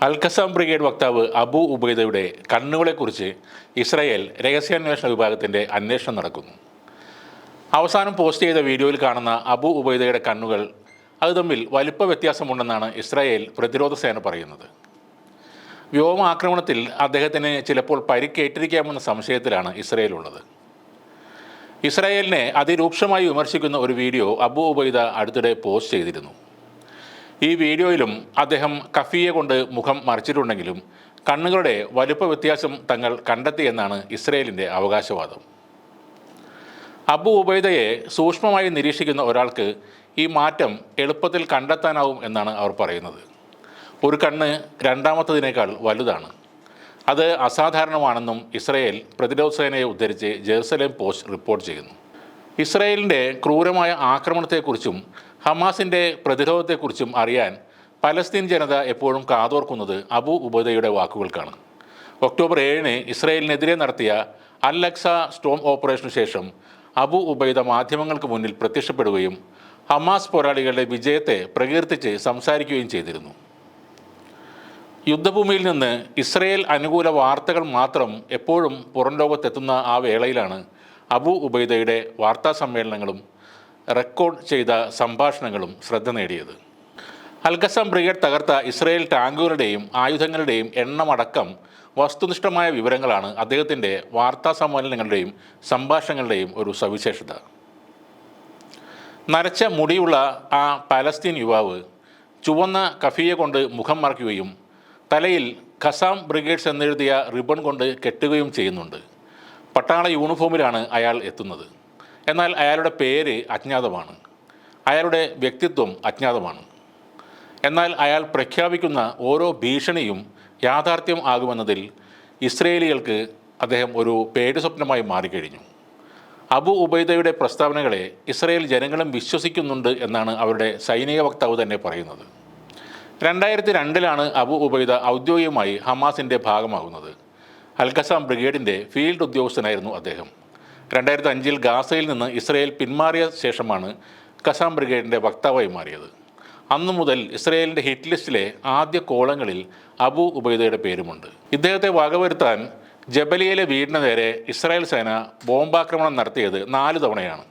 അൽ-ഖസാം brigade വക്താവ് Abu ഉബൈദയുടെ കണ്ണുകളെക്കുറിച്ച് Israel രഹസ്യാന്വേഷണ വിഭാഗത്തിൻ്റെ അന്വേഷണം നടക്കുന്നു. അവസാനം പോസ്റ്റ് ചെയ്ത വീഡിയോയിൽ കാണുന്ന അബു ഉബൈദയുടെ കണ്ണുകൾ അത് തമ്മിൽ വലിപ്പ വ്യത്യാസമുണ്ടെന്നാണ് ഇസ്രായേൽ പ്രതിരോധ സേന പറയുന്നത്. വ്യോമാക്രമണത്തിൽ അദ്ദേഹത്തിന് ചിലപ്പോൾ പരിക്കേറ്റിരിക്കാമെന്ന സംശയത്തിലാണ് ഇസ്രായേൽ ഉള്ളത്. ഇസ്രായേലിനെ അതിരൂക്ഷമായി വിമർശിക്കുന്ന ഒരു വീഡിയോ അബു ഉബൈദ അടുത്തിടെ പോസ്റ്റ് ചെയ്തിരുന്നു. ഈ വീഡിയോയിലും അദ്ദേഹം കഫിയെ കൊണ്ട് മുഖം മറച്ചിട്ടുണ്ടെങ്കിലും കണ്ണുകളുടെ വലുപ്പ വ്യത്യാസം തങ്ങൾ കണ്ടെത്തിയെന്നാണ് ഇസ്രായേലിൻ്റെ അവകാശവാദം. അബു ഉബൈദയെ സൂക്ഷ്മമായി നിരീക്ഷിക്കുന്ന ഒരാൾക്ക് ഈ മാറ്റം എളുപ്പത്തിൽ കണ്ടെത്താനാവും എന്നാണ് അവർ പറയുന്നത്. ഒരു കണ്ണ് രണ്ടാമത്തതിനേക്കാൾ വലുതാണ്. അത് അസാധാരണമാണെന്നും ഇസ്രായേൽ പ്രതിരോധ സേനയെ ഉദ്ധരിച്ച് ജെറുസലേം പോസ്റ്റ് റിപ്പോർട്ട് ചെയ്യുന്നു. ഇസ്രായേലിൻ്റെ ക്രൂരമായ ആക്രമണത്തെക്കുറിച്ചും ഹമാസിൻ്റെ പ്രതിരോധത്തെക്കുറിച്ചും അറിയാൻ പലസ്തീൻ ജനത എപ്പോഴും കാതോർക്കുന്നത് അബു ഉബൈദയുടെ വാക്കുകൾക്കാണ്. ഒക്ടോബർ 7 ഇസ്രായേലിനെതിരെ നടത്തിയ അൽ-അക്സ സ്റ്റോം ഓപ്പറേഷനു ശേഷം അബു ഉബൈദ മാധ്യമങ്ങൾക്ക് മുന്നിൽ പ്രത്യക്ഷപ്പെടുകയും ഹമാസ് പോരാളികളുടെ വിജയത്തെ പ്രകീർത്തിച്ച് സംസാരിക്കുകയും ചെയ്തിരുന്നു. യുദ്ധഭൂമിയിൽ നിന്ന് ഇസ്രായേൽ അനുകൂല വാർത്തകൾ മാത്രം എപ്പോഴും പുറം ലോകത്തെത്തുന്ന ആ വേളയിലാണ് അബു ഉബൈദയുടെ വാർത്താ സമ്മേളനങ്ങളും റെക്കോർഡ് ചെയ്ത സംഭാഷണങ്ങളും ശ്രദ്ധ നേടിയത്. അൽ-ഖസാം ബ്രിഗേഡ് തകർത്ത ഇസ്രായേൽ ടാങ്കുകളുടെയും ആയുധങ്ങളുടെയും എണ്ണമടക്കം വസ്തുനിഷ്ഠമായ വിവരങ്ങളാണ് അദ്ദേഹത്തിൻ്റെ വാർത്താ സമ്മേളനങ്ങളുടെയും സംഭാഷണങ്ങളുടെയും ഒരു സവിശേഷത. നരച്ച മുടിയുള്ള ആ പലസ്തീൻ യുവാവ് ചുവന്ന കഫിയെ കൊണ്ട് മുഖം മറയ്ക്കുകയും തലയിൽ ഖസാം ബ്രിഗേഡ്സ് എന്നെഴുതിയ റിബൺ കൊണ്ട് കെട്ടുകയും ചെയ്യുന്നുണ്ട്. പട്ടാള യൂണിഫോമിലാണ് അയാൾ എത്തുന്നത്. എന്നാൽ അയാളുടെ പേര് അജ്ഞാതമാണ്. അയാളുടെ വ്യക്തിത്വം അജ്ഞാതമാണ്. എന്നാൽ അയാൾ പ്രഖ്യാപിക്കുന്ന ഓരോ ഭീഷണിയും യാഥാർത്ഥ്യം ആകുമെന്നതിൽ ഇസ്രയേലികൾക്ക് അദ്ദേഹം ഒരു പേടിസ്വപ്നമായി മാറിക്കഴിഞ്ഞു. അബു ഉബൈദയുടെ പ്രസ്താവനകളെ ഇസ്രായേൽ ജനങ്ങളും വിശ്വസിക്കുന്നുണ്ട് എന്നാണ് അവരുടെ സൈനിക വക്താവ് തന്നെ പറയുന്നത്. 2002 അബു ഉബൈദ ഔദ്യോഗികമായി ഹമാസിൻ്റെ ഭാഗമാകുന്നത്. അൽ-ഖസാം ബ്രിഗേഡിൻ്റെ ഫീൽഡ് ഉദ്യോഗസ്ഥനായിരുന്നു അദ്ദേഹം. 2005 ഗാസയിൽ നിന്ന് ഇസ്രായേൽ പിന്മാറിയ ശേഷമാണ് ഖസാം ബ്രിഗേഡിൻ്റെ വക്താവായി മാറിയത്. അന്നു മുതൽ ഇസ്രായേലിൻ്റെ ഹിറ്റ് ലിസ്റ്റിലെ ആദ്യ കോളങ്ങളിൽ അബു ഉബൈദയുടെ പേരുമുണ്ട്. ഇദ്ദേഹത്തെ വകവരുത്താൻ ജബലിയയിലെ വീടിന് നേരെ ഇസ്രായേൽ സേന ബോംബാക്രമണം നടത്തിയത് 4 തവണയാണ്.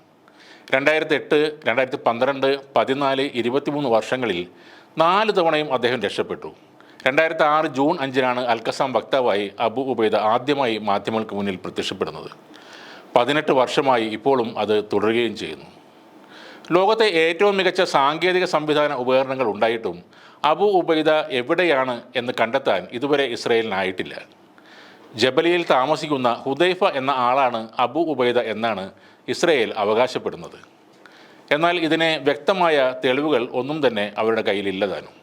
2008, 2012, 14, 23 വർഷങ്ങളിൽ 4 തവണയും അദ്ദേഹം രക്ഷപ്പെട്ടു. 2006 ജൂൺ 5 അൽ-ഖസാം വക്താവായി അബു ഉബൈദ ആദ്യമായി മാധ്യമങ്ങൾക്ക് മുന്നിൽ പ്രത്യക്ഷപ്പെടുന്നത്. 18 വർഷമായി ഇപ്പോഴും അത് തുടരുകയും ചെയ്യുന്നു. ലോകത്തെ ഏറ്റവും മികച്ച സാങ്കേതിക സംവിധാന ഉപകരണങ്ങൾ ഉണ്ടായിട്ടും അബു ഉബൈദ എവിടെയാണ് എന്ന് കണ്ടെത്താൻ ഇതുവരെ ഇസ്രായേലിനായിട്ടില്ല. ജബലിയിൽ താമസിക്കുന്ന ഹുദൈഫ എന്ന ആളാണ് അബു ഉബൈദ എന്നാണ് ഇസ്രായേൽ അവകാശപ്പെടുന്നത്. എന്നാൽ ഇതിന് വ്യക്തമായ തെളിവുകൾ ഒന്നും തന്നെ അവരുടെ കയ്യിലില്ലതാനും.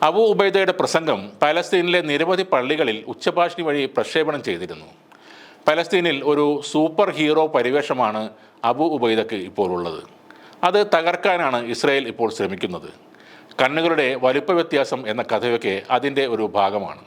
അബു ഉബൈദയുടെ പ്രസംഗം പലസ്തീനിലെ നിരവധി പള്ളികളിൽ ഉച്ചഭാഷിണി വഴി പ്രക്ഷേപണം ചെയ്തിരുന്നു. പലസ്തീനിൽ ഒരു സൂപ്പർ ഹീറോ പരിവേഷമാണ് അബു ഉബൈദക്ക് ഇപ്പോൾ ഉള്ളത്. അത് തകർക്കാനാണ് ഇസ്രായേൽ ഇപ്പോൾ ശ്രമിക്കുന്നത്. കണ്ണുകളുടെ വലുപ്പ വ്യത്യാസം എന്ന കഥയൊക്കെ അതിൻ്റെ ഒരു ഭാഗമാണ്.